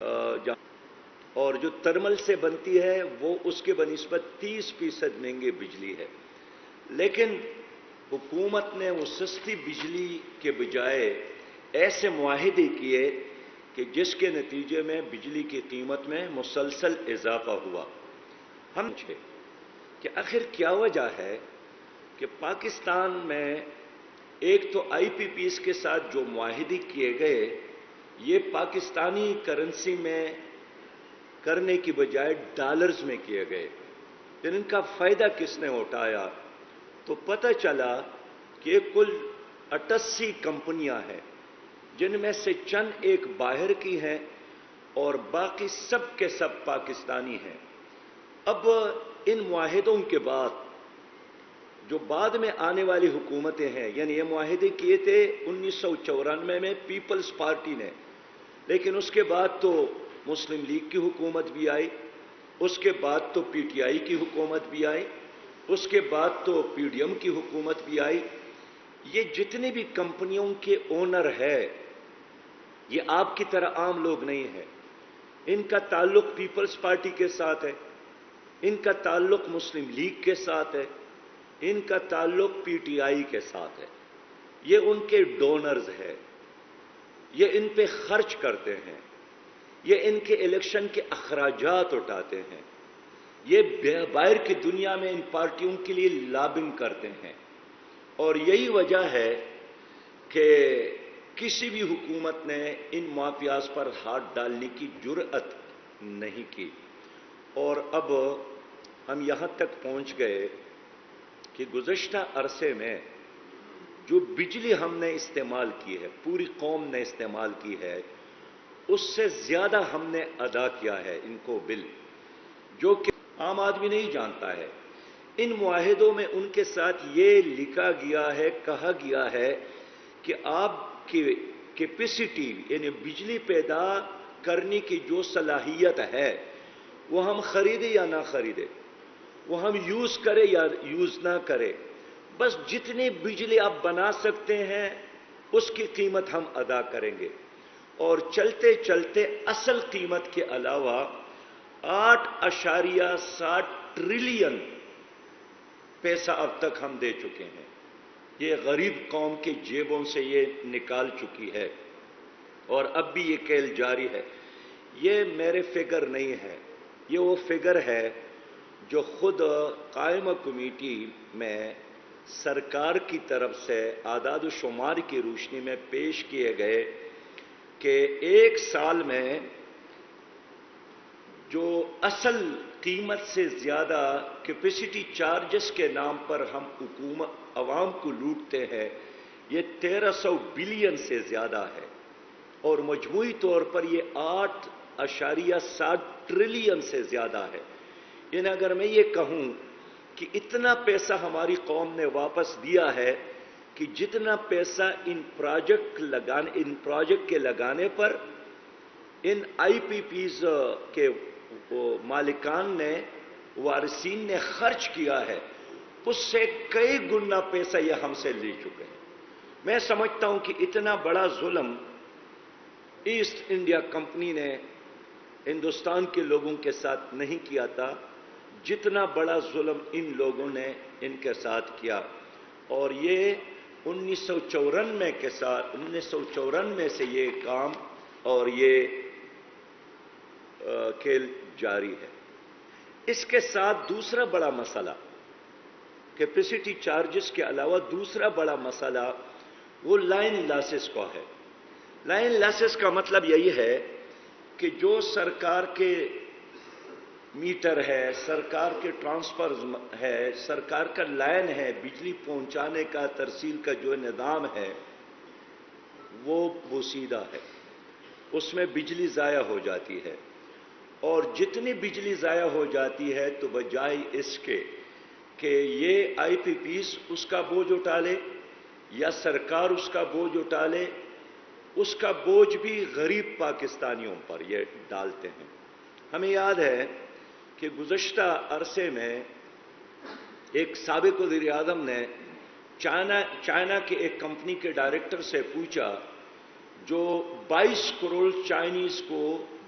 اور جو ترمل سے بنتی ہے وہ اس کے بنسبت 30% مہنگی بجلی ہے، لیکن حکومت نے وہ سستی بجلی کے بجائے ایسے معاہدے کیے کہ جس کے نتیجے میں بجلی کی قیمت میں مسلسل اضافہ ہوا۔ ہم پوچھے کہ آخر کیا وجہ ہے کہ پاکستان میں ایک تو آئی پی پیز کے ساتھ جو معاہدے کیے گئے یہ پاکستانی کرنسی میں کرنے کی بجائے ڈالرز میں کیے گئے، پھر ان کا فائدہ کس نے اٹھایا؟ تو پتہ چلا کہ کل 88 کمپنیاں ہیں، جن میں سے چند ایک باہر کی ہیں اور باقی سب کے سب پاکستانی ہیں۔ اب ان معاہدوں کے بعد جو بعد میں آنے والی حکومتیں ہیں، یعنی یہ معاہدے کیے تھے 1994 میں پیپلز پارٹی نے، لیکن اس کے بعد تو مسلم لیگ کی حکومت بھی آئی، اس کے بعد تو پی ٹی آئی کی حکومت بھی آئی، اس کے بعد تو پی ڈی ایم کی حکومت بھی آئی۔ یہ جتنی بھی کمپنیوں کے اونر ہے یہ آپ کی طرح عام لوگ نہیں ہیں، ان کا تعلق پیپلز پارٹی کے ساتھ ہے، ان کا تعلق مسلم لیگ کے ساتھ ہے، ان کا تعلق پی ٹی آئی کے ساتھ ہے، یہ ان کے ڈونرز ہیں، یہ ان پہ خرچ کرتے ہیں، یہ ان کے الیکشن کے اخراجات اٹھاتے ہیں، یہ باہر کی دنیا میں ان پارٹیوں کے لیے لابنگ کرتے ہیں، اور یہی وجہ ہے کہ کسی بھی حکومت نے ان مافیاز پر ہاتھ ڈالنے کی جرأت نہیں کی۔ اور اب ہم یہاں تک پہنچ گئے کہ گزشتہ عرصے میں جو بجلی ہم نے استعمال کی ہے، پوری قوم نے استعمال کی ہے، اس سے زیادہ ہم نے ادا کیا ہے ان کو بل، جو کہ عام آدمی نہیں جانتا ہے۔ ان معاہدوں میں ان کے ساتھ یہ لکھا گیا ہے، کہا گیا ہے کہ آپ کی کیپیسٹی یعنی بجلی پیدا کرنے کی جو صلاحیت ہے وہ ہم خریدیں یا نہ خریدیں، وہ ہم یوز کریں یا یوز نہ کریں، بس جتنی بجلی آپ بنا سکتے ہیں اس کی قیمت ہم ادا کریں گے۔ اور چلتے چلتے اصل قیمت کے علاوہ 8.7 ٹریلین پیسہ اب تک ہم دے چکے ہیں، یہ غریب قوم کی جیبوں سے یہ نکال چکی ہے، اور اب بھی یہ کھیل جاری ہے۔ یہ میرے فگر نہیں ہے، یہ وہ فگر ہے جو خود قائمہ کمیٹی میں سرکار کی طرف سے اعداد و شمار کی روشنی میں پیش کیے گئے کہ ایک سال میں جو اصل قیمت سے زیادہ کیپیسٹی چارجز کے نام پر ہم حکومت عوام کو لوٹتے ہیں، یہ 1300 بلین سے زیادہ ہے، اور مجموعی طور پر یہ 8.7 ٹریلین سے زیادہ ہے۔ یعنی اگر میں یہ کہوں کہ اتنا پیسہ ہماری قوم نے واپس دیا ہے کہ جتنا پیسہ ان پروجیکٹ کے لگانے پر ان آئی پی پیز کے مالکان نے، وارثین نے خرچ کیا ہے، اس سے کئی گنا پیسہ یہ ہم سے لے چکے ہیں۔ میں سمجھتا ہوں کہ اتنا بڑا ظلم ایسٹ انڈیا کمپنی نے ہندوستان کے لوگوں کے ساتھ نہیں کیا تھا جتنا بڑا ظلم ان لوگوں نے ان کے ساتھ کیا، اور یہ 1994 سے یہ کام اور یہ کھیل جاری ہے۔ اس کے ساتھ دوسرا بڑا مسئلہ، کیپیسٹی چارجز کے علاوہ دوسرا بڑا مسئلہ وہ لائن لاسز کا ہے۔ لائن لاسز کا مطلب یہی ہے کہ جو سرکار کے میٹر ہے، سرکار کے ٹرانسفر ہے، سرکار کا لائن ہے، بجلی پہنچانے کا ترسیل کا جو نظام ہے وہ بوسیدہ ہے، اس میں بجلی ضائع ہو جاتی ہے، اور جتنی بجلی ضائع ہو جاتی ہے تو بجائے اس کے کہ یہ آئی پی پیز اس کا بوجھ اٹھا لے یا سرکار اس کا بوجھ اٹھا لے، اس کا بوجھ بھی غریب پاکستانیوں پر یہ ڈالتے ہیں۔ ہمیں یاد ہے کہ گزشتہ عرصے میں ایک سابق وزیر اعظم نے چائنا کے ایک کمپنی کے ڈائریکٹر سے پوچھا جو 22 کروڑ چائنیز کو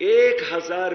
1000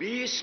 20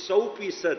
100%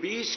20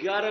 11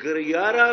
11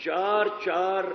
4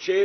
6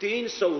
300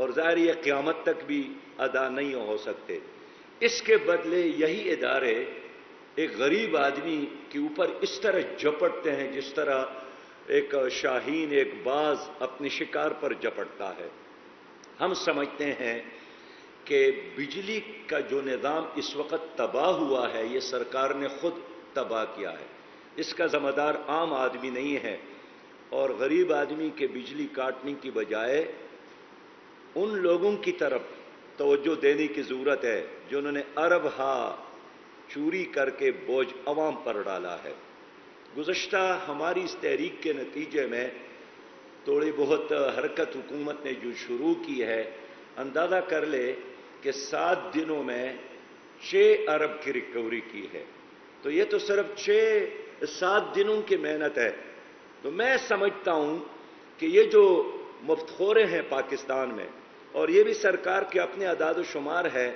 اور ظاہر یہ قیامت تک بھی ادا نہیں ہو سکتے۔ اس کے بدلے یہی ادارے ایک غریب آدمی کے اوپر اس طرح جھپٹتے ہیں جس طرح ایک شاہین، ایک باز اپنے شکار پر جھپٹتا ہے۔ ہم سمجھتے ہیں کہ بجلی کا جو نظام اس وقت تباہ ہوا ہے یہ سرکار نے خود تباہ کیا ہے، اس کا ذمہ دار عام آدمی نہیں ہے، اور غریب آدمی کے بجلی کاٹنے کی بجائے ان لوگوں کی طرف توجہ دینے کی ضرورت ہے جنہوں نے ارب ہا چوری کر کے بوجھ عوام پر ڈالا ہے۔ گزشتہ ہماری اس تحریک کے نتیجے میں تھوڑی بہت حرکت حکومت نے جو شروع کی ہے، اندازہ کر لے کہ 7 دنوں میں 6 ارب کی ریکوری کی ہے، تو یہ تو صرف 7 دنوں کی محنت ہے۔ تو میں سمجھتا ہوں کہ یہ جو مفتخورے ہیں پاکستان میں، اور یہ بھی سرکار کے اپنے اعداد و شمار ہے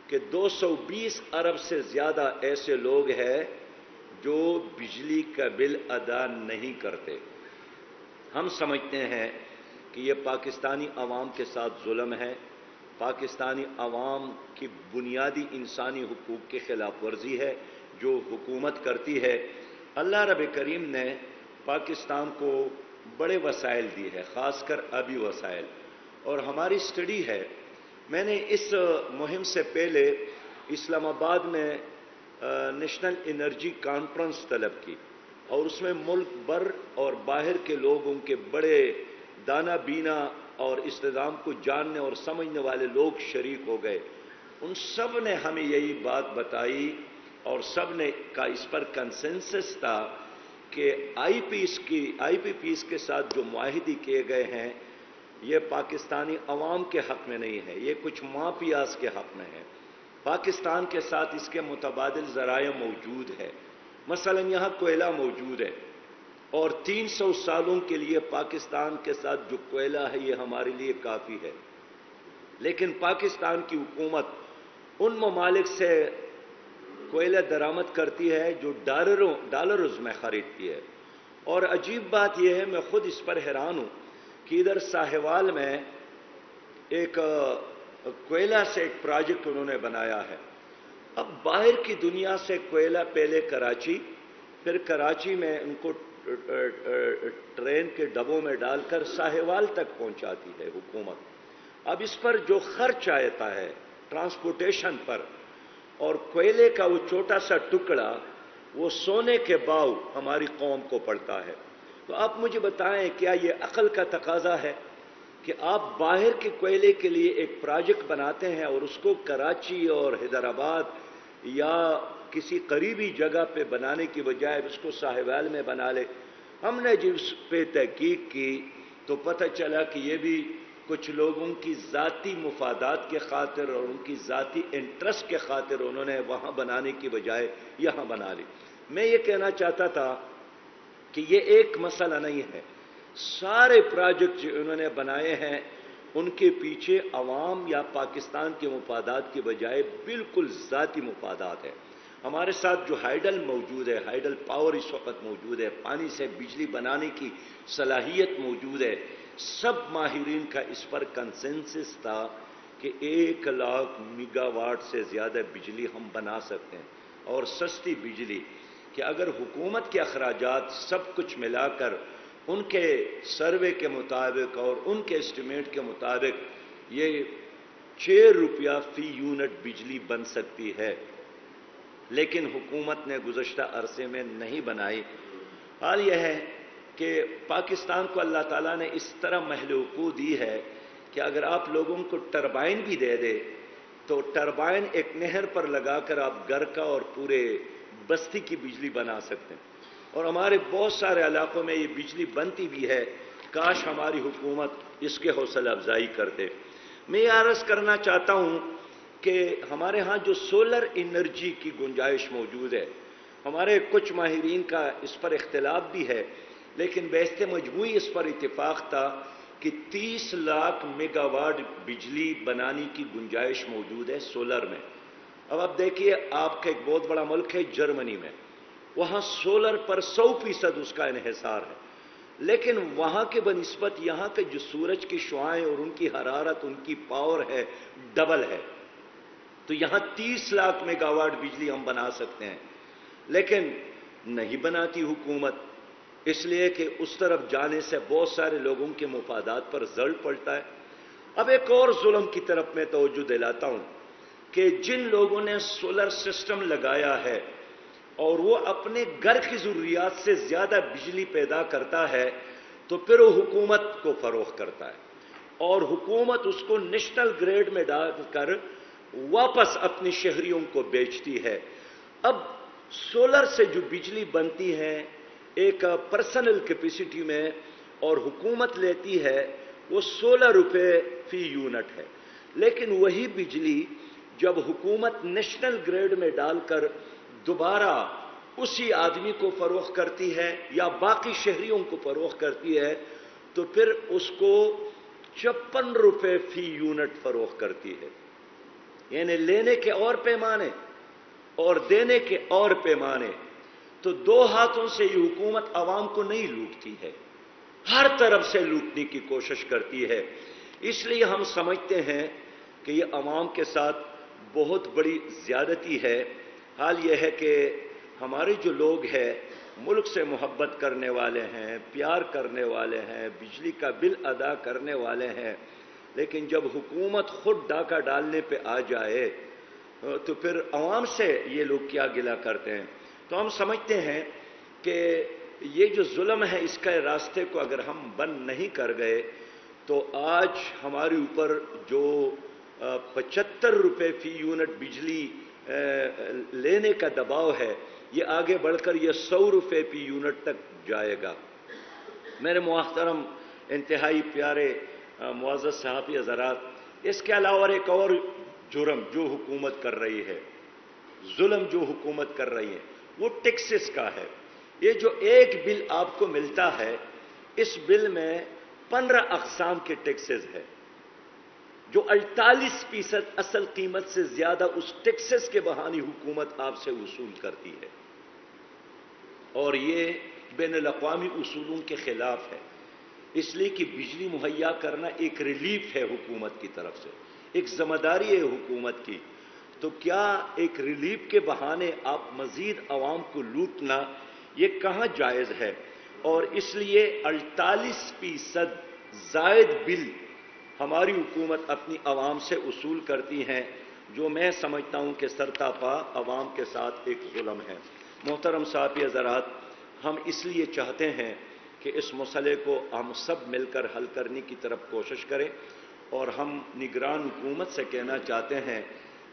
کہ 220 ارب سے زیادہ ایسے لوگ ہیں جو بجلی کا بل ادا نہیں کرتے۔ ہم سمجھتے ہیں کہ یہ پاکستانی عوام کے ساتھ ظلم ہے، پاکستانی عوام کی بنیادی انسانی حقوق کی خلاف ورزی ہے جو حکومت کرتی ہے۔ اللہ رب کریم نے پاکستان کو بڑے وسائل دی ہے، خاص کر آبی وسائل، اور ہماری اسٹڈی ہے، میں نے اس مہم سے پہلے اسلام آباد میں نیشنل انرجی کانفرنس طلب کی، اور اس میں ملک بھر اور باہر کے لوگوں کے بڑے دانا بینا اور اس نظام کو جاننے اور سمجھنے والے لوگ شریک ہو گئے۔ ان سب نے ہمیں یہی بات بتائی اور سب نے کا اس پر کنسنسس تھا کہ آئی پی پیز کے ساتھ جو معاہدے کیے گئے ہیں یہ پاکستانی عوام کے حق میں نہیں ہے، یہ کچھ مافیاز کے حق میں ہے۔ پاکستان کے ساتھ اس کے متبادل ذرائع موجود ہے، مثلا یہاں کوئلہ موجود ہے، اور 300 سالوں کے لیے پاکستان کے ساتھ جو کوئلہ ہے یہ ہمارے لیے کافی ہے، لیکن پاکستان کی حکومت ان ممالک سے کوئلہ درآمد کرتی ہے جو ڈالرز میں خریدتی ہے۔ اور عجیب بات یہ ہے، میں خود اس پر حیران ہوں کہ ادھر ساہیوال میں ایک کوئلہ سے ایک پروجیکٹ انہوں نے بنایا ہے۔ اب باہر کی دنیا سے کوئلہ پہلے کراچی، پھر کراچی میں ان کو ٹرین کے ڈبوں میں ڈال کر ساہیوال تک پہنچاتی ہے حکومت۔ اب اس پر جو خرچ آتا ہے ٹرانسپورٹیشن پر، اور کوئلے کا وہ چھوٹا سا ٹکڑا وہ سونے کے باؤ ہماری قوم کو پڑتا ہے۔ تو آپ مجھے بتائیں کیا یہ عقل کا تقاضا ہے کہ آپ باہر کے کوئلے کے لیے ایک پروجیکٹ بناتے ہیں اور اس کو کراچی اور حیدرآباد یا کسی قریبی جگہ پہ بنانے کی بجائے اس کو ساہیوال میں بنا لے؟ ہم نے جب اس پہ تحقیق کی تو پتہ چلا کہ یہ بھی کچھ لوگوں کی ذاتی مفادات کے خاطر اور ان کی ذاتی انٹرسٹ کے خاطر انہوں نے وہاں بنانے کی بجائے یہاں بنا لی۔ میں یہ کہنا چاہتا تھا کہ یہ ایک مسئلہ نہیں ہے، سارے پروجیکٹ جو انہوں نے بنائے ہیں ان کے پیچھے عوام یا پاکستان کے مفادات کی بجائے بالکل ذاتی مفادات ہے۔ ہمارے ساتھ جو ہائیڈل موجود ہے، ہائیڈل پاور اس وقت موجود ہے، پانی سے بجلی بنانے کی صلاحیت موجود ہے، سب ماہرین کا اس پر کنسنسس تھا کہ 1,00,000 میگا واٹ سے زیادہ بجلی ہم بنا سکتے ہیں، اور سستی بجلی کہ اگر حکومت کے اخراجات سب کچھ ملا کر ان کے سروے کے مطابق اور ان کے اسٹیمیٹ کے مطابق یہ 6 روپیہ فی یونٹ بجلی بن سکتی ہے، لیکن حکومت نے گزشتہ عرصے میں نہیں بنائی۔ حال یہ ہے کہ پاکستان کو اللہ تعالیٰ نے اس طرح محل وقوع دی ہے کہ اگر آپ لوگوں کو ٹربائن بھی دے دے تو ٹربائن ایک نہر پر لگا کر آپ گھر کا اور پورے بستی کی بجلی بنا سکتے ہیں، اور ہمارے بہت سارے علاقوں میں یہ بجلی بنتی بھی ہے۔ کاش ہماری حکومت اس کے حوصلہ افزائی کرتے۔ میں یہ عرض کرنا چاہتا ہوں کہ ہمارے ہاں جو سولر انرجی کی گنجائش موجود ہے، ہمارے کچھ ماہرین کا اس پر اختلاف بھی ہے، لیکن بحث مجموعی اس پر اتفاق تھا کہ 30 لاکھ میگا واٹ بجلی بنانے کی گنجائش موجود ہے سولر میں۔ اب آپ دیکھیے، آپ کا ایک بہت بڑا ملک ہے جرمنی میں، وہاں سولر پر 100% اس کا انحصار ہے، لیکن وہاں کے بنسبت یہاں کے جو سورج کی شعاعیں اور ان کی حرارت، ان کی پاور ہے، ڈبل ہے. تو یہاں 30 لاکھ میگا واٹ بجلی ہم بنا سکتے ہیں، لیکن نہیں بناتی حکومت، اس لیے کہ اس طرف جانے سے بہت سارے لوگوں کے مفادات پر زر پڑتا ہے. اب ایک اور ظلم کی طرف میں توجہ دلاتا ہوں کہ جن لوگوں نے سولر سسٹم لگایا ہے اور وہ اپنے گھر کی ضروریات سے زیادہ بجلی پیدا کرتا ہے، تو پھر وہ حکومت کو فروخت کرتا ہے اور حکومت اس کو نیشنل گریڈ میں ڈال کر واپس اپنے شہریوں کو بیچتی ہے. اب سولر سے جو بجلی بنتی ہے ایک پرسنل کیپیسٹی میں اور حکومت لیتی ہے وہ 16 روپے فی یونٹ ہے، لیکن وہی بجلی جب حکومت نیشنل گریڈ میں ڈال کر دوبارہ اسی آدمی کو فروخت کرتی ہے یا باقی شہریوں کو فروخت کرتی ہے تو پھر اس کو 56 روپے فی یونٹ فروخت کرتی ہے. یعنی لینے کے اور پیمانے اور دینے کے اور پیمانے. تو دو ہاتھوں سے یہ حکومت عوام کو نہیں لوٹتی ہے، ہر طرف سے لوٹنے کی کوشش کرتی ہے. اس لیے ہم سمجھتے ہیں کہ یہ عوام کے ساتھ بہت بڑی زیادتی ہے. حال یہ ہے کہ ہمارے جو لوگ ہیں ملک سے محبت کرنے والے ہیں، پیار کرنے والے ہیں، بجلی کا بل ادا کرنے والے ہیں، لیکن جب حکومت خود ڈاکہ ڈالنے پہ آ جائے تو پھر عوام سے یہ لوگ کیا گلہ کرتے ہیں. تو ہم سمجھتے ہیں کہ یہ جو ظلم ہے اس کا راستے کو اگر ہم بند نہیں کر گئے تو آج ہمارے اوپر جو 75 روپے فی یونٹ بجلی لینے کا دباؤ ہے یہ آگے بڑھ کر یہ 100 روپے فی یونٹ تک جائے گا. میرے محترم انتہائی پیارے معزز صحافی حضرات، اس کے علاوہ ایک اور جرم جو حکومت کر رہی ہے، ظلم جو حکومت کر رہی ہے، وہ ٹیکسز کا ہے. یہ جو ایک بل آپ کو ملتا ہے اس بل میں 15 اقسام کے ٹیکسز ہے جو 48% اصل قیمت سے زیادہ اس ٹیکسز کے بہانے حکومت آپ سے وصول کرتی ہے، اور یہ بین الاقوامی اصولوں کے خلاف ہے. اس لیے کہ بجلی مہیا کرنا ایک ریلیف ہے حکومت کی طرف سے، ایک ذمہ داری ہے حکومت کی. تو کیا ایک ریلیف کے بہانے آپ مزید عوام کو لوٹنا یہ کہاں جائز ہے؟ اور اس لیے 48% زائد بل ہماری حکومت اپنی عوام سے وصول کرتی ہیں، جو میں سمجھتا ہوں کہ سرتاپا عوام کے ساتھ ایک ظلم ہے. محترم صحافی حضرات، ہم اس لیے چاہتے ہیں کہ اس مسئلے کو ہم سب مل کر حل کرنے کی طرف کوشش کریں، اور ہم نگران حکومت سے کہنا چاہتے ہیں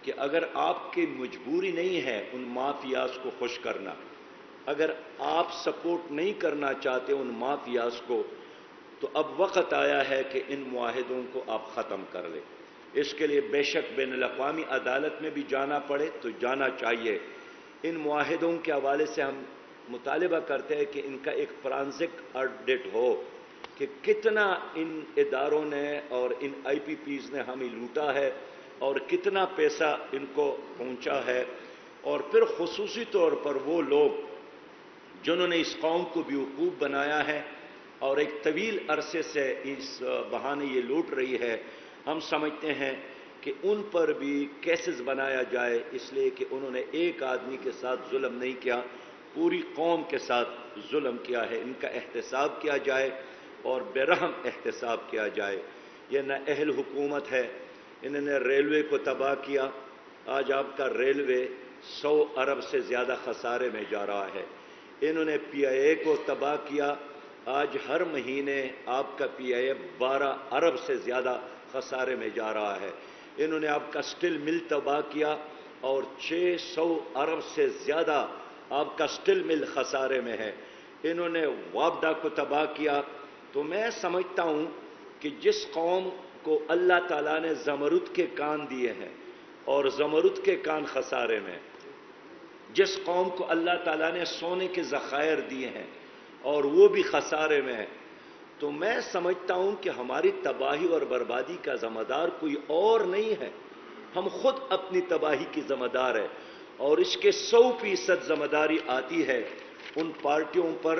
کہ اگر آپ کی مجبوری نہیں ہے ان مافیاز کو خوش کرنا، اگر آپ سپورٹ نہیں کرنا چاہتے ان مافیاز کو، تو اب وقت آیا ہے کہ ان معاہدوں کو آپ ختم کر لیں. اس کے لیے بے شک بین الاقوامی عدالت میں بھی جانا پڑے تو جانا چاہیے. ان معاہدوں کے حوالے سے ہم مطالبہ کرتے ہیں کہ ان کا ایک فورانزک آڈٹ ہو کہ کتنا ان اداروں نے اور ان آئی پی پیز نے ہمیں لوٹا ہے اور کتنا پیسہ ان کو پہنچا ہے. اور پھر خصوصی طور پر وہ لوگ جنہوں نے اس قوم کو بیوقوف بنایا ہے اور ایک طویل عرصے سے اس بہانے یہ لوٹ رہی ہے، ہم سمجھتے ہیں کہ ان پر بھی کیسز بنایا جائے، اس لیے کہ انہوں نے ایک آدمی کے ساتھ ظلم نہیں کیا، پوری قوم کے ساتھ ظلم کیا ہے. ان کا احتساب کیا جائے اور بے رحم احتساب کیا جائے. یہ نہ اہل حکومت ہے، انہوں نے ریلوے کو تباہ کیا. آج آپ کا ریلوے 100 ارب سے زیادہ خسارے میں جا رہا ہے. انہوں نے پی آئی اے کو تباہ کیا. آج ہر مہینے آپ کا پی آئی اے 12 ارب سے زیادہ خسارے میں جا رہا ہے. انہوں نے آپ کا سٹیل مل تباہ کیا اور 600 ارب سے زیادہ آپ کا سٹیل مل خسارے میں ہے. انہوں نے وابڈا کو تباہ کیا. تو میں سمجھتا ہوں کہ جس قوم کو اللہ تعالیٰ نے زمرد کے کان دیے ہیں اور زمرد کے کان خسارے میں، جس قوم کو اللہ تعالیٰ نے سونے کے ذخائر دیے ہیں اور وہ بھی خسارے میں ہے، تو میں سمجھتا ہوں کہ ہماری تباہی اور بربادی کا ذمہ دار کوئی اور نہیں ہے، ہم خود اپنی تباہی کی ذمہ دار ہیں. اور اس کے 100% ذمہ داری آتی ہے ان پارٹیوں پر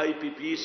IPPs